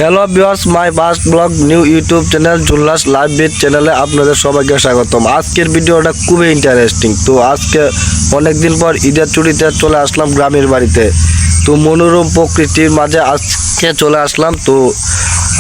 Hello viewers, my first blog new YouTube channel জুল্লাস live beat চ্যানেলে আপনাদের সবাইকে স্বাগতম। আজকের ভিডিওটা খুবই ইন্টারেস্টিং। তো আজকে অনেক দিন পর ঈদের ছুটিতে চলে আসলাম গ্রামের বাড়িতে। তো মনোরম প্রকৃতির মাঝে আজকে চলে আসলাম। তো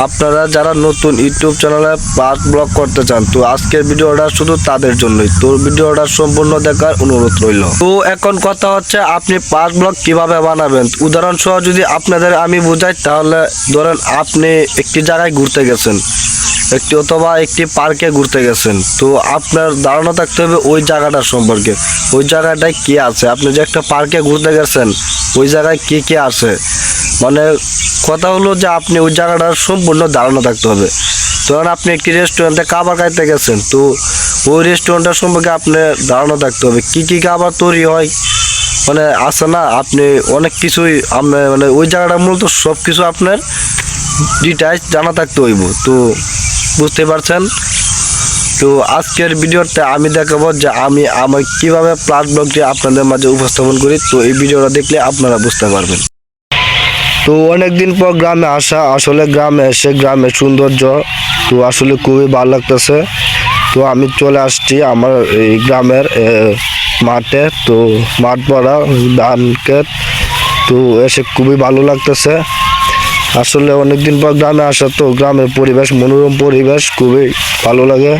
আপনারা যারা নতুন ইউটিউব চ্যানেলে ফার্স্ট ব্লগ করতে চান, তো আজকের ভিডিওটা শুধু তাদের জন্যই। তো ভিডিওটা সম্পূর্ণ দেখার অনুরোধ রইল। তো এখন কথা হচ্ছে আপনি ফার্স্ট ব্লগ কিভাবে বানাবেন। উদাহরণসহ যদি আপনাদের আমি বুঝাই, তাহলে ধরেন আপনি একটি জায়গায় ঘুরতে গেছেন, অথবা একটি পার্কে ঘুরতে গেছেন। তো আপনার ধারণা থাকতে হবে ওই জায়গাটার সম্পর্কে, ওই জায়গাটায় কি আছে। আপনি যে একটা পার্কে ঘুরতে গেছেন, ওই জায়গায় কি কি আছে, মানে কথা হলো যে আপনি ওই জায়গাটার সম্পূর্ণ ধারণা থাকতে হবে। ধরেন আপনি একটি রেস্টুরেন্টে খাবার খাইতে গেছেন, তো ওই রেস্টুরেন্টের সম্পর্কে আপনার ধারণা থাকতে হবে, কি কি খাবার তৈরি হয়, মানে আছে না, আপনি অনেক কিছুই আপনার মানে ওই জায়গাটা মূলত সব কিছু আপনার ডিটেইলস জানা থাকতে হইব। তো বুঝতে পারছেন। তো আজকের ভিডিওতে আমি দেখাবো যে আমি আমার কিভাবে প্লাস ব্লগটি আপনাদের মাঝে উপস্থাপন করি। তো এই ভিডিওটা দেখলে আপনারা বুঝতে পারবেন। তো অনেকদিন পর গ্রামে আসা, আসলে গ্রামে এসে গ্রামের সৌন্দর্য তো আসলে খুবই ভালো লাগতেছে। তো আমি চলে আসছি আমার এই গ্রামের মাঠে। তো মাঠ ভরা ধান ক্ষেত, তো এসে খুবই ভালো লাগতেছে। আসলে অনেকদিন পর গ্রামে আসা, তো গ্রামের পরিবেশ, মনোরম পরিবেশ খুবই ভালো লাগে।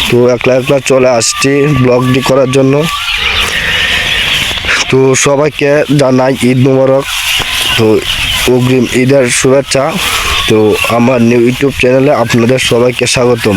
তো একলা একলা চলে আসছি ব্লগটি করার জন্য। তো সবাইকে জানাই ঈদ মোবারক। তো অগ্রিম ঈদের শুভেচ্ছা। তো আমার নিউ ইউটিউব চ্যানেলে আপনাদের সবাইকে স্বাগতম।